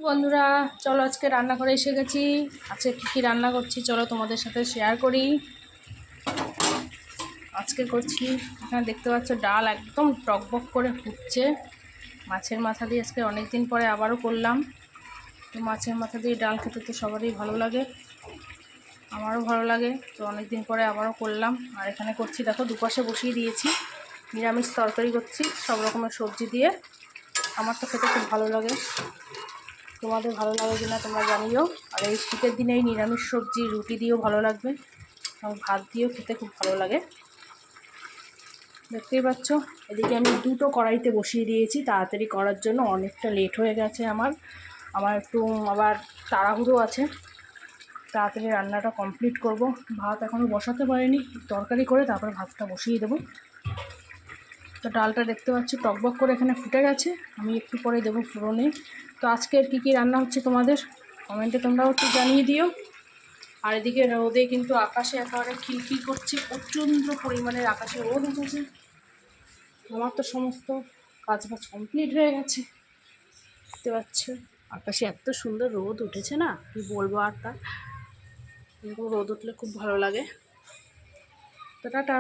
বন্ধুরা চলো আজকে রান্না করে এসে গেছি। আজকে কী রান্না করছি চলো তোমাদের সাথে শেয়ার করি। আজকে করছি, এখানে দেখতে পাচ্ছ ডাল একদম টকবক করে ফুটছে। মাছের মাথা দিয়ে আজকে অনেক দিন পরে আবারও করলাম। তো মাছের মাথা দিয়ে ডাল খেতে তো সবারই ভালো লাগে, আমারও ভালো লাগে। তো অনেক দিন পরে আবারও করলাম। আর এখানে করছি দেখো, দুপাশে বসিয়ে দিয়েছি নিরামিষ তরকারি করছি সব রকমের সবজি দিয়ে। আমার তো খেতে খুব ভালো লাগে, তোমাদের ভালো লাগে কিনা তোমরা জানিও। আর এই শীতের দিনে এই নিরামিষ সবজি রুটি দিয়েও ভালো লাগবে, এবং ভাত দিয়েও খেতে খুব ভালো লাগে। দেখতেই পাচ্ছ এদিকে আমি দুটো কড়াইতে বসিয়ে দিয়েছি তাড়াতাড়ি করার জন্য। অনেকটা লেট হয়ে গেছে আমার একটু আবার তাড়াহুড়ো আছে, তাড়াতাড়ি রান্নাটা কমপ্লিট করব। ভাত এখনও বসাতে পারিনি, তরকারি করে তারপর ভাতটা বসিয়ে দেবো। তো ডালটা দেখতে পাচ্ছি টকবক করে এখানে ফুটে গেছে, আমি একটু পরে দেবো ফোড়নে। তো আজকের কী রান্না হচ্ছে তোমাদের কমেন্টে তোমরাও একটু জানিয়ে দিও। আর এদিকে রোদে কিন্তু আকাশে একেবারে খিলখিল করছে, প্রচণ্ড পরিমাণের আকাশে রোদ উঠেছে। আমার তো সমস্ত কাজবাজ কমপ্লিট হয়ে গেছে, দেখতে পাচ্ছ আকাশে এত সুন্দর রোদ উঠেছে না কি বলবো। আর তার এরকম রোদ উঠলে খুব ভালো লাগে। তো টাটা।